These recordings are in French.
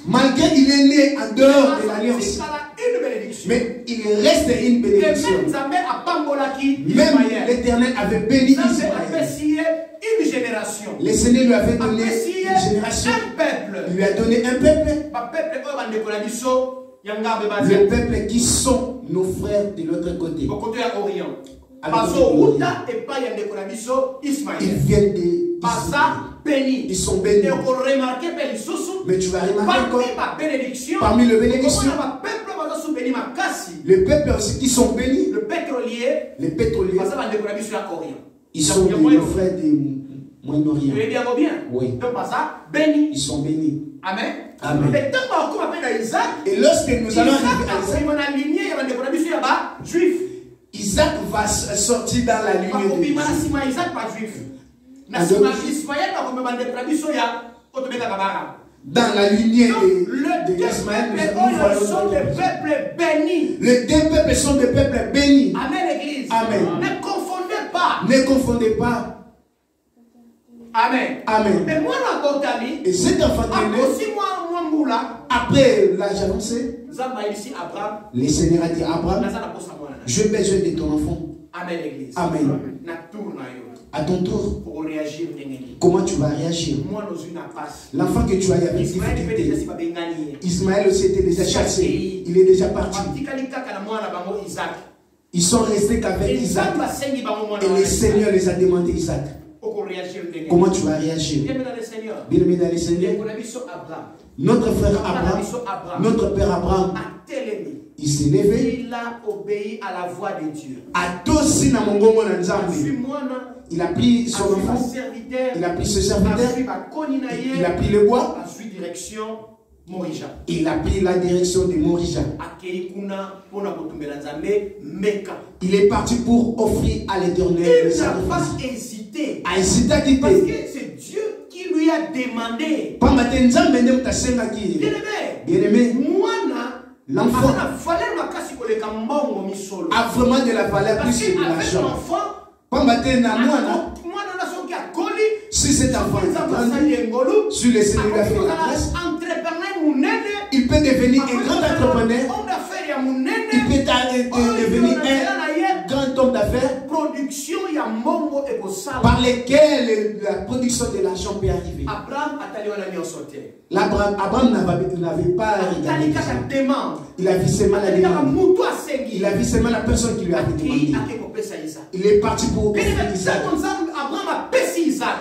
Malgré qu'il est né en dehors de l'alliance, mais il reste une bénédiction. Même l'Éternel avait béni Israël. Le Seigneur lui avait donné une génération. Il lui a donné un peuple. Le peuple qui sont nos frères de l'autre côté. Ils viennent de ils sont bénis. Mais tu vas remarquer encore parmi les bénédictions, les peuples aussi qui sont bénis, les pétroliers, ils sont des frères du Moyen-Orient. Oui. Ils sont bénis. Amen. Amen. Et lorsque nous allons arriver à Isaac va sortir dans la lignée de dans la lignée d'Ismaël, nous sommes des peuples bénis. Les deux peuples sont des peuples bénis. Amen, l'église. Amen. Ne confondez pas. Ne confondez pas. Amen. Amen. Mais moi, et cet enfant après l'âge avancé, le Seigneur a dit à Abraham, j'ai besoin de ton enfant. Amen, l'église. Amen. À ton tour, pour réagir, comment tu vas réagir? L'enfant que tu as, il y avait difficulté. Ismaël aussi était déjà chassé. Il est déjà parti. Ils sont restés qu'avec Isaac. Et le Seigneur les a demandé, Isaac, comment tu vas réagir? Bien-aimé dans le Seigneur, notre frère Abraham, notre père Abraham, il s'est levé. Il a obéi à la voix de Dieu. Il a pris son enfant, il a pris ce serviteur, il a pris le bois, il a pris la direction de Morija. Il est parti pour offrir à l'Éternel. Il n'a pas hésité. Parce que c'est Dieu qui lui a demandé. Bien-aimé, l'enfant a vraiment de la valeur plus que de l'argent. Si cet enfant est sur le Seigneur lui a fait la grâce, il peut devenir un grand entrepreneur, il peut devenir un grand homme d'affaires par lesquels la production de l'argent peut arriver. Abraham n'avait pas regardé. Il a vu seulement la demande. Il a vu seulement la personne qui lui a demandé. Il est parti pour offrir Isaac.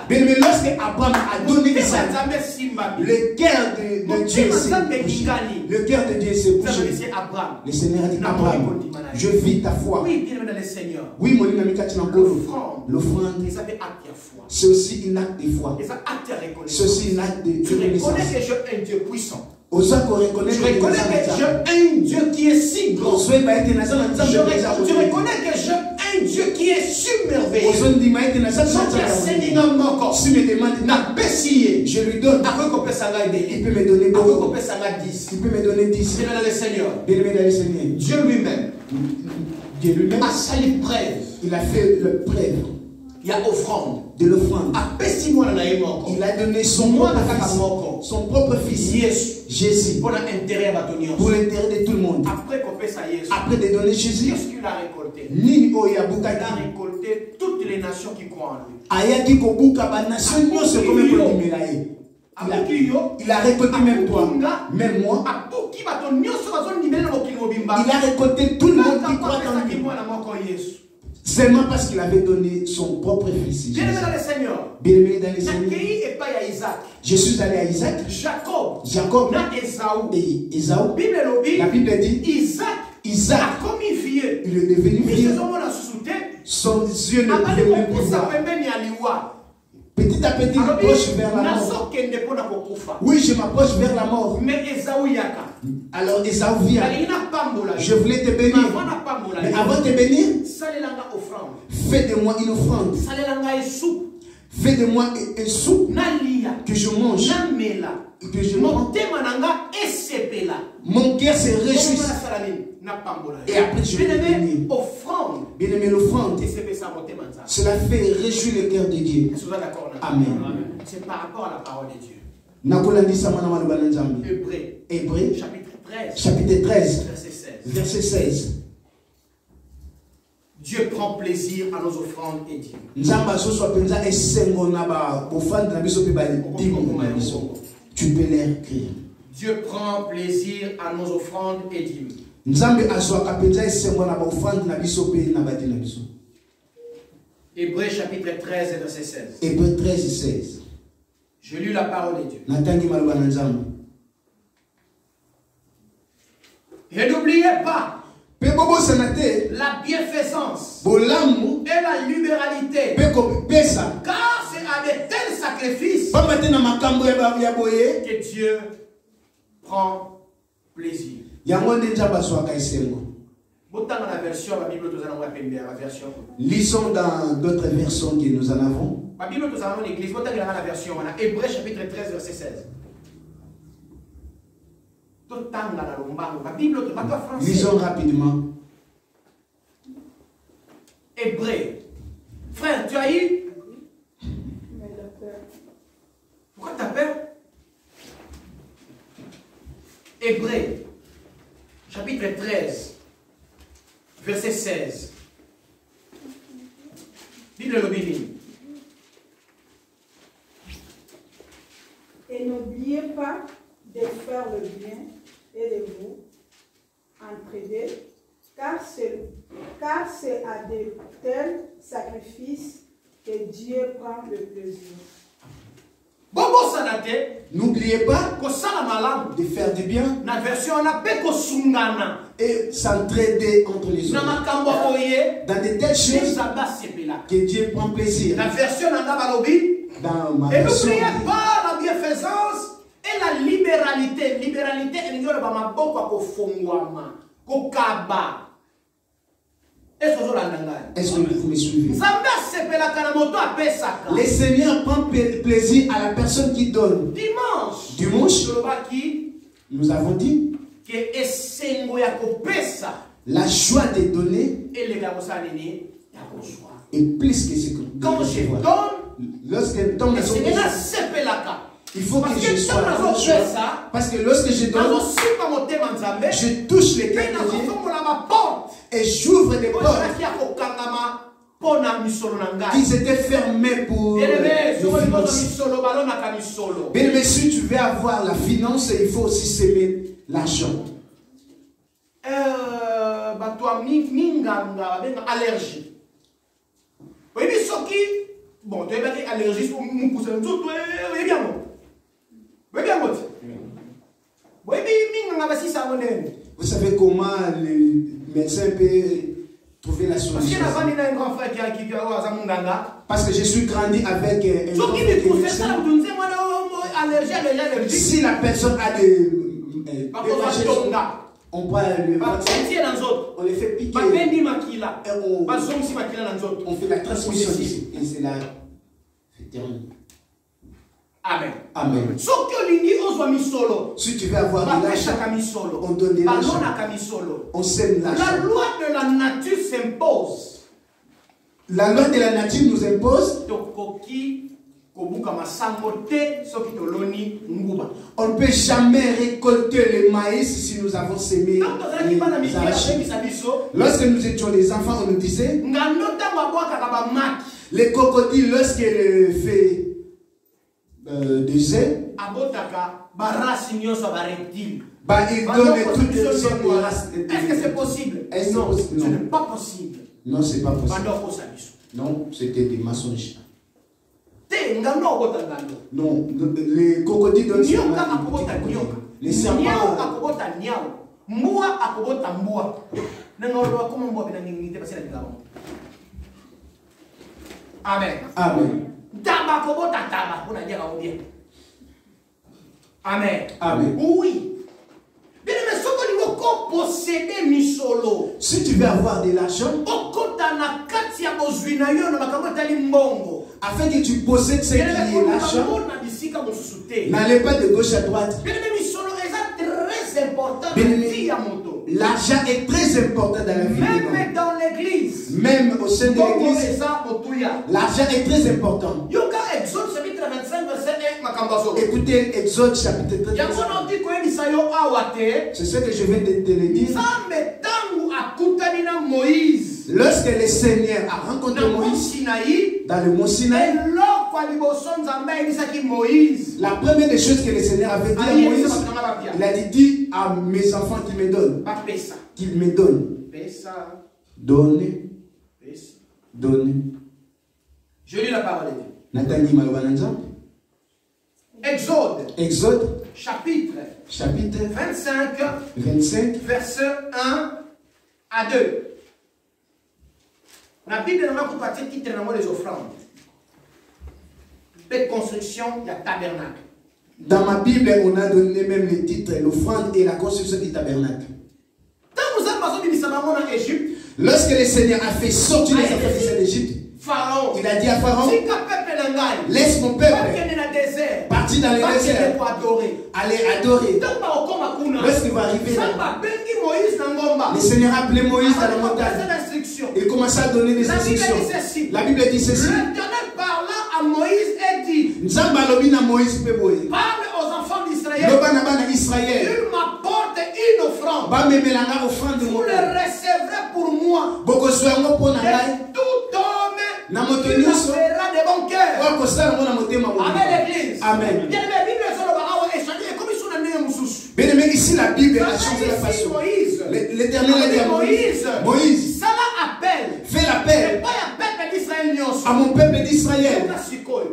Mais lorsque Abraham a donné Isaac, le cœur de Dieu s'est bougé. Le cœur de Dieu s'est bougé. Le Seigneur a dit, Abraham, je vis ta foi. Oui, mon ami, l'offrande, c'est aussi un acte de foi. C'est aussi un acte de reconnaissance. Je reconnais que Dieu est un Dieu puissant. Je reconnais que Dieu est un Dieu qui est si grand. Je reconnais que Dieu est un Dieu qui est submerveilleux. Je lui donne. Il peut me donner beaucoup. Il peut me donner 10. Dieu lui-même a sali preuve. Il a fait le preuve. Il y a offrande. De l'offrande. Il a donné son propre fils. Jésus. Pour l'intérêt de tout le monde. Après de donner Jésus. Qu'est-ce qu'il a récolté? Il a récolté toutes les nations qui croient en lui. Il a récolté même toi, même moi. Il a récolté tout le monde qui croit en lui. Seulement parce qu'il avait donné son propre fils. Bien-aimé dans le Seigneur. Je suis allé à Isaac. Jacob. Et Ésaü. La Bible dit Isaac. Il est devenu vieux. Son yeux ne pouvaient même plus voir. Petit à petit, il approche vers la mort. Oui, je m'approche vers la mort. Alors Ésaü vient. Je voulais te bénir. Mais avant de te bénir, fais de moi une offrande. Fais de moi une soupe que je mange. Que je mange. Mon cœur se réjouit. Et après je vais bénir. Bien-aimé, l'offrande, cela fait réjouir le cœur de Dieu. Amen. C'est par rapport à la parole de Dieu. Hébreux, chapitre 13, verset 16. Dieu prend plaisir à nos offrandes et dîmes. Tu peux l'écrire. Dieu prend plaisir à nos offrandes et dîmes. Hébreux chapitre 13 et verset 16. Hébreux 13 et 16. Je lis la parole de Dieu. Et n'oubliez pas la bienfaisance et la libéralité. Car c'est à de tels sacrifices que Dieu prend plaisir. Lisons dans d'autres versions que nous en avons. Hébreux chapitre 13 verset 16. Lisons rapidement. Hébreux. Frère, tu as eu? Pourquoi tu as peur? Hébreux chapitre 13 verset 16. Bible le béni. Et n'oubliez pas de faire le bien et de vous entraider, car c'est à de tels sacrifices que Dieu prend le plaisir. N'oubliez pas de faire du bien et s'entraider entre les autres dans de telles choses que Dieu prend plaisir. Dans ma version, et n'oubliez pas la bienfaisance et la libéralité. Libéralité, est-ce que vous me suivez? Le Seigneur prend plaisir à la personne qui donne. Dimanche, nous avons dit que la joie de donner est plus que ce que quand je donne, lorsque il faut que je sois dans ça, parce que lorsque je donne, je touche les cœurs de Dieu et j'ouvre des portes qui étaient fermées pour le finance. Mais si tu veux avoir la finance, il faut aussi s'aimer l'argent. Allergie. Bon, tu es allergique pour nous pousser un tout, oui, bien. Vous savez comment le médecin peut trouver la solution? Parce que je suis grandi avec un grand frère. Si la personne a des on va le on les fait piquer. On fait la transmission ici. Et c'est là. C'est terminé. Amen. Amen. Si tu veux avoir de l'argent, on donne de l'argent. On sème l'argent. La loi de la nature s'impose. La loi de la nature nous impose. On ne peut jamais récolter le maïs si nous avons sémé. Lorsque nous étions des enfants, on nous disait les crocodiles, lorsqu'elles fait des œufs, ils donnent toutes les races. Est-ce que c'est possible? Non, ce n'est pas possible. Non, c'est pas possible. Non, c'était des mensonges. Non, les crocodiles donnent les serpents. Amen. Amen. Amen. Amen. Oui. Si tu veux avoir de l'argent, afin que tu possèdes ce qui est l'argent, n'allez pas de gauche à droite. L'argent est très important dans la vie. Même dans l'église. Même au sein de l'église. L'argent est très important. Exode chapitre 25 verset 1. Écoutez Exode chapitre 13. C'est ce que je viens de te le dire. Lorsque le Seigneur a rencontré Moïse dans le mont Sinaï, la première des choses que le Seigneur avait dit à Moïse, il a dit à mes enfants qu'ils me donnent. Qu'ils me donnent. Donner. Donner. Je lis la parole de Dieu. Exode. Chapitre 25. Verset 1 à 2. La Bible n'a pas parti titre les offrandes. La construction du tabernacle. Dans ma Bible, on a donné même le titre, l'offrande et la construction du tabernacle. Lorsque le Seigneur a fait sortir les enfants d'Égypte, il a dit à Pharaon, laisse mon peuple partir dans le désert, aller adorer. Lorsqu'il va arriver là, le Seigneur a appelé Moïse dans la montagne. Il commence à donner des instructions. La Bible dit ceci. L'Éternel parla à Moïse et dit, parle aux enfants d'Israël. Il m'apporte une offrande. Vous le recevrez pour moi. Et tout homme qui le fera de bon cœur. Amen l'église. Amen. Bien aimé, ici la Bible a changé la façon. L'Éternel a dit à Moïse, fais l'appel à mon peuple d'Israël.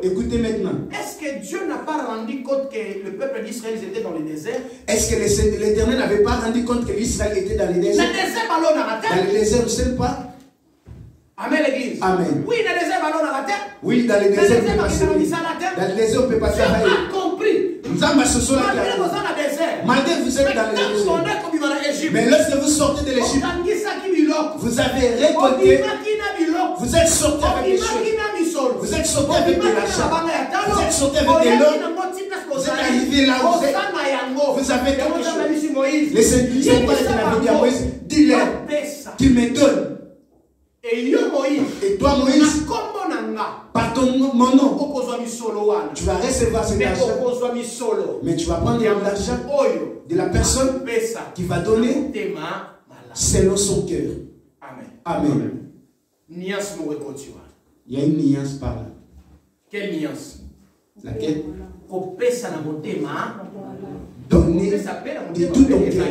Écoutez maintenant. Est-ce que Dieu n'a pas rendu compte que le peuple d'Israël était dans le désert? Est-ce que l'Éternel n'avait pas rendu compte que l'Israël était dans le désert? Dans le désert, vous ne savez pas? Amen l'église. Amen. Oui, dans le désert, ballon dans la terre. Oui, dans le désert, on peut pas se dans le désert, on peut pas travailler. Dieu a compris. Malgré que vous êtes dans le désert. Mais lorsque vous sortez de l'Égypte, vous avez récolté. Vous êtes sorti avec des choses. Vous êtes sorti avec de l'argent. Vous êtes sorti avec de l'or. Vous êtes arrivé là où vous avez quelque chose. Les Seigneurs avait dit à Moïse, dis-leur qu'il me donne. Et toi Moïse, par ton mon nom, tu vas recevoir cet argent. Mais tu vas prendre l'argent de la personne qui va donner selon son cœur. Amen. Il y a une nuance par là. Quelle nuance? Laquelle? Donner de tout ton cœur.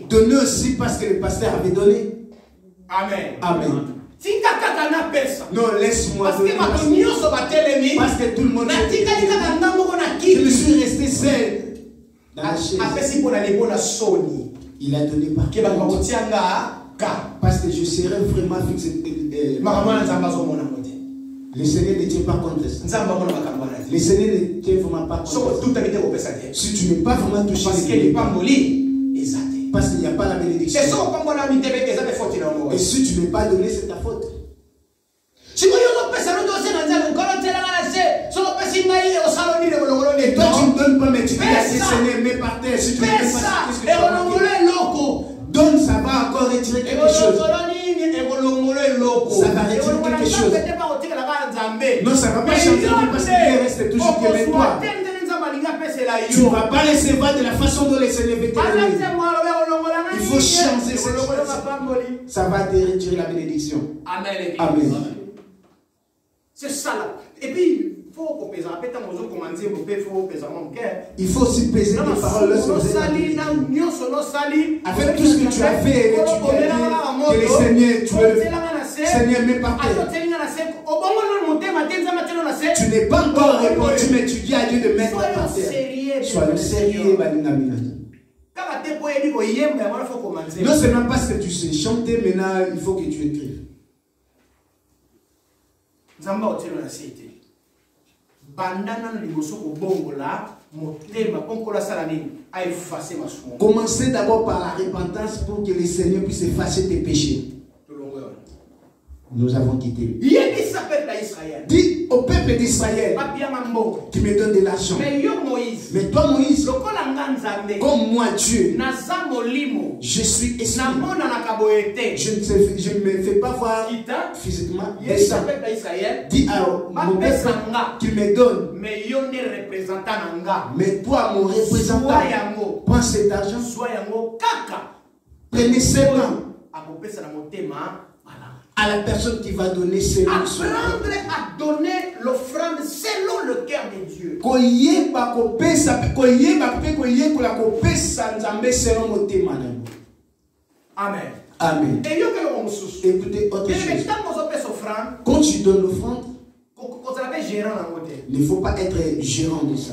Donner aussi parce que le pasteur avait donné. Amen. Amen. Non, laisse-moi donner. Parce que tout le monde je me suis resté seul dans la chaise. Il a donné par parce que je serais vraiment fixé. Le Seigneur ne tient pas compte de ça. Le Seigneur ne tient vraiment pas compte de ça. Si tu n'es pas vraiment touché, parce qu'il n'y a pas la bénédiction. Et si tu n'es pas donné, c'est ta faute. Et toi tu ne donnes pas, mais tu dis à tes Seigneur, mets par terre. Si tu ne mets pas, qu'est-ce que tu vas donne, ça va encore retirer quelque chose. Ça va retirer quelque chose. Non, ça ne va pas changer parce qu'il reste toujours que avec toi. Tu ne vas pas recevoir de la façon dont le Seigneur veut te donner. Il faut changer cette chose. Ça va te retirer la bénédiction. Amen. Amen. C'est ça là. Et puis, il faut aussi peser tes paroles lorsque vous êtes avec tout ce que tu as fait et que tu as dit que le Seigneur, tu veux Seigneur, mets par terre. Tu n'es pas encore répondu, mais tu dis à Dieu de mettre par terre. Sois sérieux, Balingamina. Non seulement parce que tu sais chanter, maintenant il faut que tu écrives. Commencez d'abord par la repentance pour que le Seigneur puisse effacer tes péchés. Nous avons quitté. Dis au peuple d'Israël qui me donne de l'argent. Mais toi, Moïse, comme moi, Dieu, je suis esprit. Je ne me fais pas voir physiquement. Dis à mon peuple qu'il me donne. Mais toi, mon représentant, prends cet argent. Prenez seulement à la personne qui va donner selon son cœur. Apprendre à donner l'offrande selon le cœur de Dieu. Amen. Amen. Écoutez autre chose. Quand tu donnes l'offrande, il ne faut pas être gérant de ça.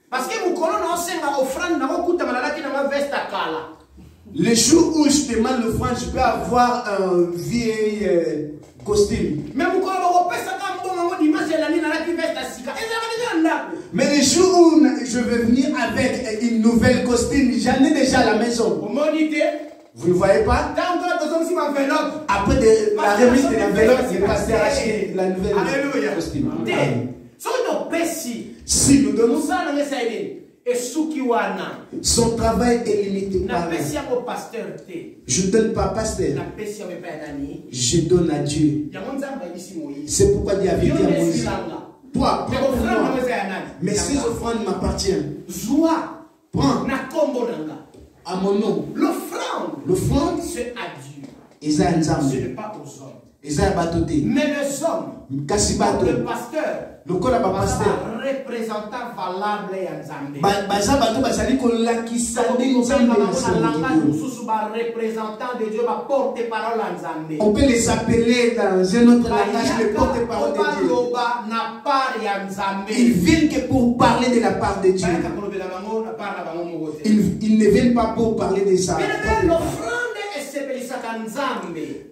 Parce que mon colonne a offrande n'a pas malade qui n'a pas veste à kala. Le jour où je demande l'offrande, je peux avoir un vieil costume. Mais mon colonne mais le jour où je vais venir avec une nouvelle costume, j'en ai déjà à la maison. Vous ne voyez pas? Après la remise de l'enveloppe, il passe à acheter la nouvelle costume. Si nous donnons ça, son travail est limité par là. Je ne donne pas pasteur. Je donne à Dieu. C'est pourquoi Dieu avait dit à Moïse, toi, prends pour moi. Mais ces offrandes m'appartiennent. Prends à mon nom. L'offrande, c'est à Dieu. Ce n'est pas aux hommes. Mais les hommes, le pasteur, le représentant valable on peut les appeler dans un autre langage les porte-parole de Dieu. Ils viennent que pour parler de la part de Dieu. Ils ne viennent pas pour parler de ça.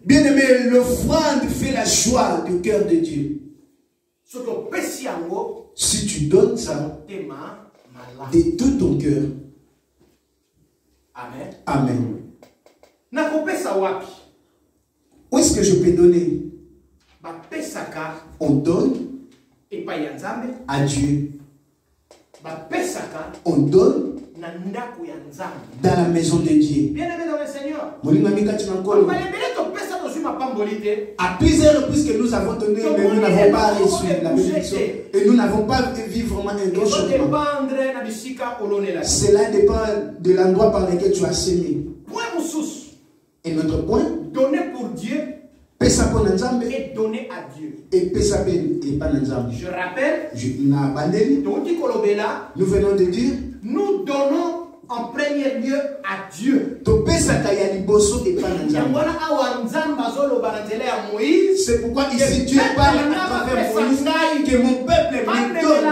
Bien aimé, l'offrande fait la joie du cœur de Dieu. Si tu donnes ça de tout ton cœur. Amen. Amen. Où est-ce que je peux donner? On donne à Dieu. On donne dans la maison de Dieu. Bien-aimé dans le Seigneur, à plusieurs reprises que nous avons donné, mais nous n'avons pas reçu la bénédiction. Et nous n'avons pas vu vraiment un grand changement. Cela dépend de l'endroit par lequel tu as semé. Et notre point, donner pour Dieu et donner à Dieu. Je rappelle, nous venons de dire, nous donnons en premier lieu à Dieu. C'est pourquoi ici Dieu parle à travers Moïse que mon peuple me donne,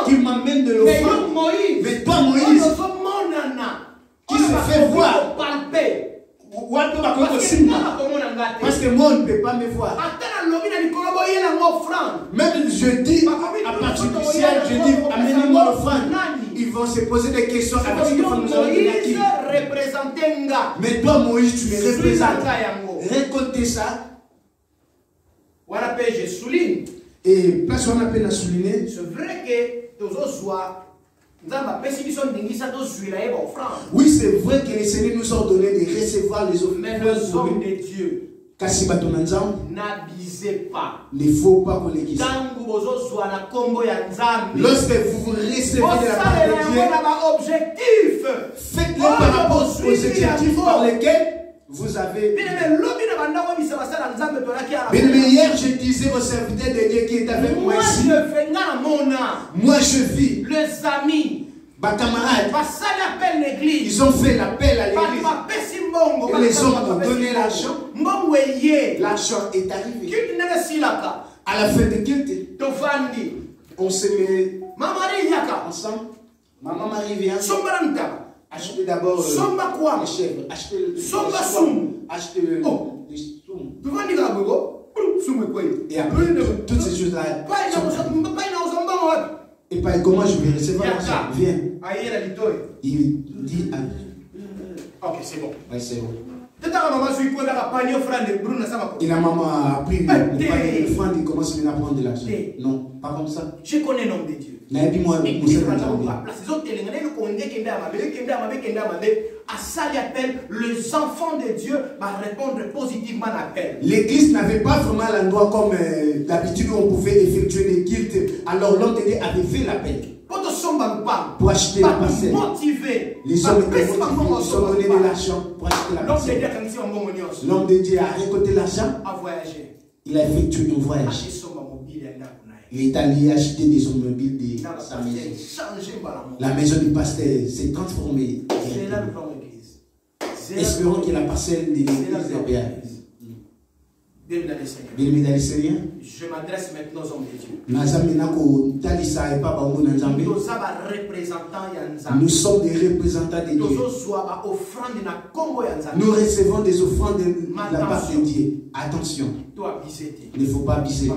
qu'il m'amène de l'offrande. Mais toi Moïse, qui se fait voir, parce que moi on ne peut pas me voir. Même je dis à partir du ciel, je dis amenez-moi l'offrande. Ils vont se poser des questions avec ce qu'il faut nous donner à qui. Mais toi Moïse, tu me représentes. Récoltez ça. Je souligne. Et place où on appelle à souligner. C'est vrai que oui, c'est vrai que les Seigneur nous ont donné de recevoir les offrandes. Mais les hommes de Dieu, n'abusez pas. Il ne faut pas qu'on les quitte. Lorsque vous recevez de la part de Dieu, faites-le par rapport aux objectifs par lesquels vous avez. Bien, hier, je disais aux serviteurs de Dieu qui est avec moi ici. Moi, je vis. Les amis. Ma camarade, ils ont fait l'appel à l'église. Et les hommes ont donné l'argent. L'argent est arrivé. À la fin de Guilty, on se met ensemble. Maman Marie vient. Achetez d'abord les chèvres. Achetez le soum. Achetez le soum. Et après, toutes ces choses-là. Et pas comment je vais recevoir l'argent? Viens. Il dit à... Ok, c'est bon. Oui, c'est bon. Et la maman a pris le franc et commence à prendre de l'argent. Non, pas comme ça. Je connais un homme de Dieu. Les enfants de Dieu vont répondre positivement à l'appel. L'église n'avait pas vraiment l'endroit comme d'habitude où on pouvait effectuer des cultes. Alors l'homme de Dieu avait fait l'appel. Pour acheter la parcelle. Les hommes étaient motivés, ils ont donné de l'argent pour acheter la parcelle. L'homme de Dieu a récolté l'argent. Il a effectué un voyage. Il est allé acheter des automobiles de sa maison. La maison du pasteur s'est transformée. Espérons que la parcelle de l'église est bien. Bien-aimés dans le Seigneur. Je m'adresse maintenant aux hommes de Dieu. Nous sommes des représentants de Dieu. Nous recevons des offrandes de la part de Dieu. Attention. Il ne faut pas abuser.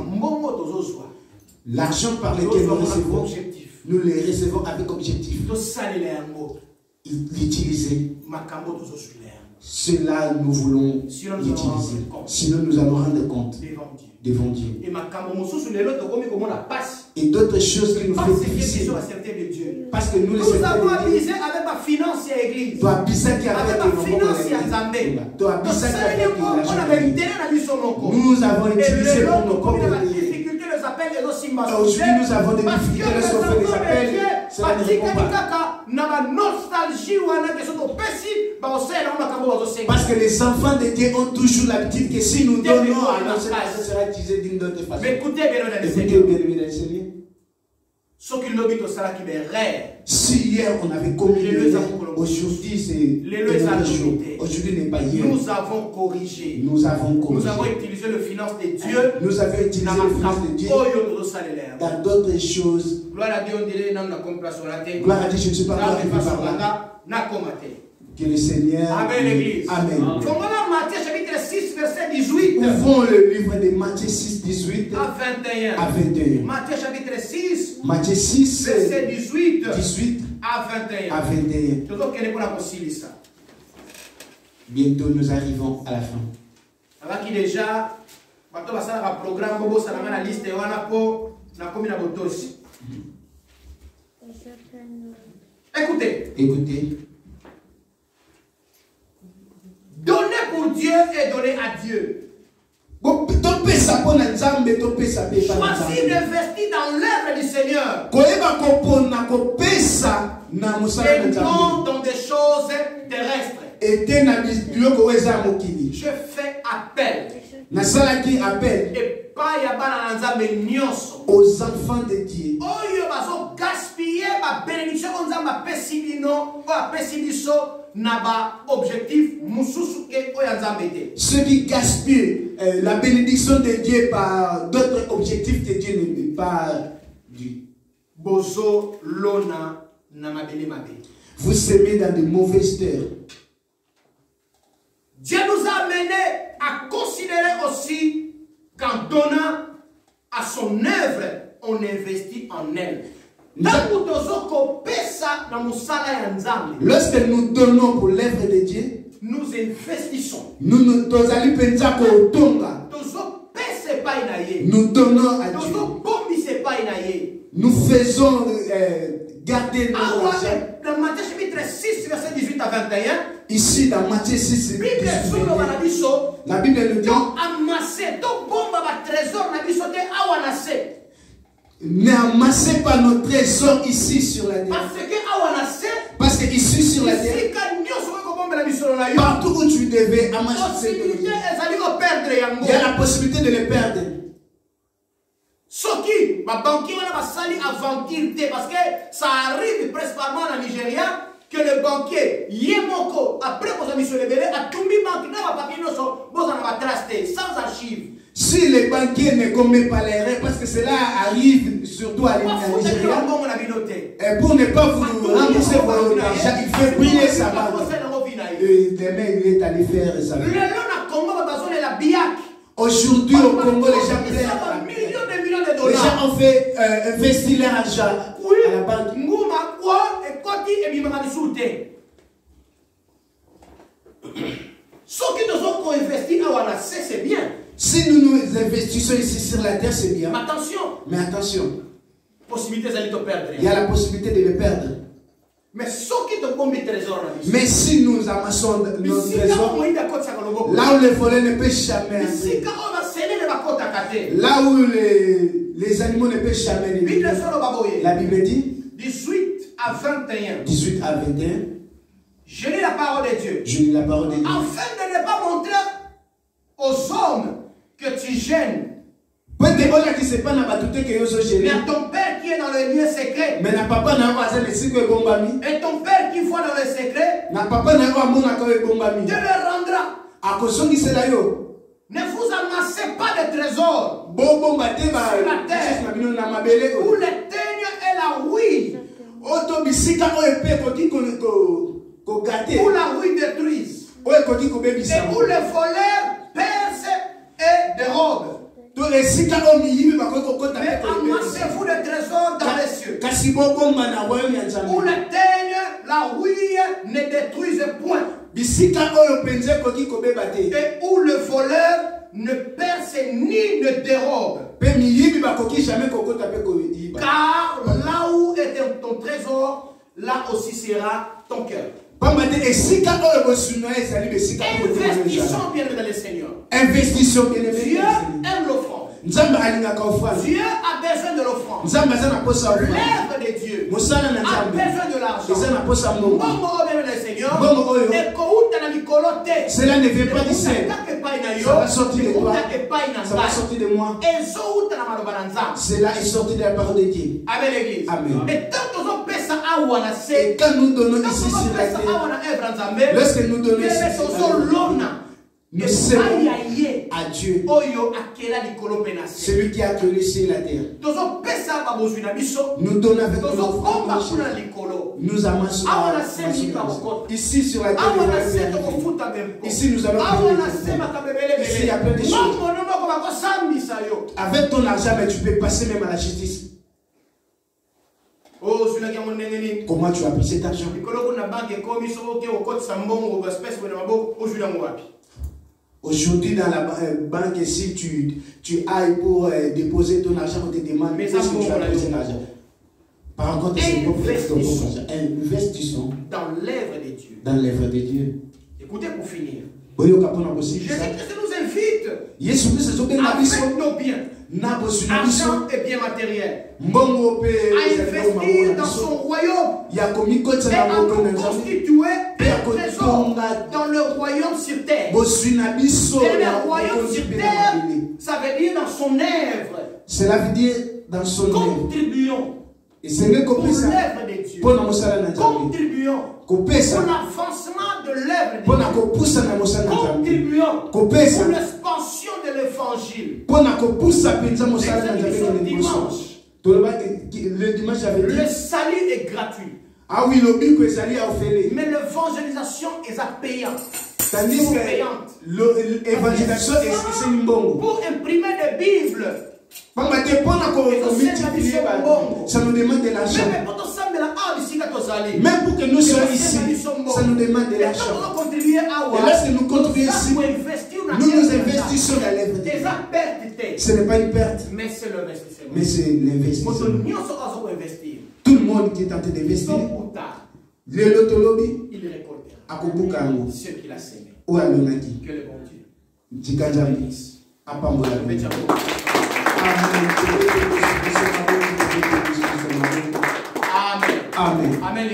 L'argent par lequel nous recevons, nous les recevons avec objectif. L'utiliser. Cela, nous voulons l'utiliser. Sinon, nous allons rendre compte devant Dieu. Et d'autres choses qui nous font difficile. Parce que nous les avons abusé avec ma finance et l'église. Avec ma finance et nous avons utilisé pour nos comptes. Aujourd'hui, nous avons des difficultés lorsqu'on fait des appels. Cela ne répond pas. Parce que les enfants de Dieu ont toujours l'habitude que si nous donnons, alors cela sera utilisé d'une autre façon. Mais écoutez, bien dans le Seigneur. Si hier on avait commis aujourd'hui c'est un jour. Aujourd'hui n'est pas hier. Nous avons corrigé. Nous avons utilisé le finance de Dieu. Nous avons utilisé le finance de Dieu dans d'autres choses. Gloire à Dieu, on dirait non, on gloire à Dieu, je ne suis pas arrivé par là. Que le Seigneur. Amen, l'église. Amen. Matthieu chapitre 6, verset 18. Ouvrons le livre de Matthieu 6, 18 à 21. Matthieu chapitre 6, verset 18 à 21. Bientôt nous arrivons à la fin. Avant déjà, un programme, la liste Écoutez. Donner pour Dieu et donner à Dieu. Choisis d'investir dans l'œuvre du Seigneur. Et non dans des choses terrestres. Je fais appel. Et pas aux enfants de Dieu. Gaspiller ma bénédiction objectif ceux qui gaspillent la bénédiction de Dieu par d'autres objectifs que Dieu ne pas du. Vous semez dans de mauvaises terres. Dieu nous a amenés à considérer aussi qu'en donnant à son œuvre, on investit en elle. Lorsque nous donnons pour l'œuvre de Dieu, nous investissons. Nous donnons à Dieu. Nous faisons garder nos argent. Dans Matthieu chapitre 6, verset 18 à 21. Ici dans Matthieu 6, la Bible nous dit n'amassez pas nos trésors ici sur la terre. Parce que ici sur la terre, partout où tu devais amasser, il y a la possibilité de les perdre. Soki, ma banquier va sali aventure parce que ça arrive principalement en Nigeria que le banquier Yemoko après vos amis sur le bébé a tout mis banque dans ma papier sans archives. Si les banquiers ne commettent pas l'erreur, parce que cela arrive surtout à Nigeria, et pour ne pas vous rembourser votre argent, il fait briller sa banque. Et demain, il est allé faire sa banque. Aujourd'hui, au Congo, les gens les gens ont fait investir leur argent à la banque. Ce qui nous ont investi à Wanassé, c'est bien. Si nous nous investissons ici sur la terre, c'est bien. Mais attention. Mais attention. Possibilité d'aller te perdre. Il y a la possibilité de le perdre. Mais ce qui te commet trésor. Mais si nous amassons nos trésors, là où les volets ne peuvent jamais entrer, là où les animaux ne peuvent jamais entrer, la Bible dit 18 à 21. 18 à 21. Je lis la parole de Dieu. Je lis la parole de Dieu. Afin de ne pas montrer aux hommes que tu gênes. Mais à ton père qui est dans le lieu secret. Mais et ton père qui voit dans le secret. Te le rendra. Ne vous amassez pas de trésors sur la terre où les teignes et la houille. Où la houille détruisent. Et où les voleurs percent et dérobent. Mais amassez-vous des trésors dans les cieux. Où les teignes, la houille ne détruisent point. Et où le voleur ne perce ni ne dérobe. Car là où est ton trésor, là aussi sera ton cœur. Investissons bien dans le Seigneur. Investissons bien dans le Dieu aime l'offrande. Dieu a besoin de l'offrande. L'œuvre de Dieu a besoin de l'argent. Cela ne vient pas d'ici. Ça va sortir de toi. Ça va sortir de moi. Cela est sorti de la parole de Dieu. Amen l'église. Amen. Et Et quand nous donnons ici sur la terre, lorsque nous donnons ici sur la terre, nous servons à Dieu, celui qui a créé le ciel et la terre. Nous donnons avec notre foi. Nous amassons ici sur la terre. Ici nous allons ici il y a plein de choses. Avec ton argent, mais tu peux passer même à la justice. Comment tu as pris cet argent? Aujourd'hui, dans la banque, si tu ailles pour déposer ton argent, on te demande où est-ce que tu as pris cet argent. Par contre, c'est ton argent. Investissons dans l'œuvre de Dieu. Dans l'œuvre de Dieu. Écoutez pour finir. Jésus-Christ nous invite à faire nos biens. Argent et bien matériel. À investir dans son royaume. Et à constituer un trésor dans le royaume sur terre. Et le royaume sur terre, ça veut dire dans son œuvre. Cela veut dire dans son œuvre. Contribuons. Et c'est le pour l'œuvre de Dieu. Contribuons pour l'avancement de l'œuvre de Dieu. Contribuons pour l'expansion de l'évangile. Le dimanche avait dit. Le salut est gratuit. Ah oui, mais l'évangélisation est payante. Tandis que l'évangélisation est une bonne. Pour imprimer des Bibles. Ça nous demande de l'argent. Même pour que nous soyons ici, ça nous demande de l'argent. Et lorsque nous contribuons ici, nous investissons dans l'œuvre de Dieu. Ce n'est pas une perte, mais c'est l'investissement. Mais c'est l'investissement. Tout le monde qui est tenté d'investir, il récoltera ce qu'il a semé. Que le bon Dieu Amen. Amen.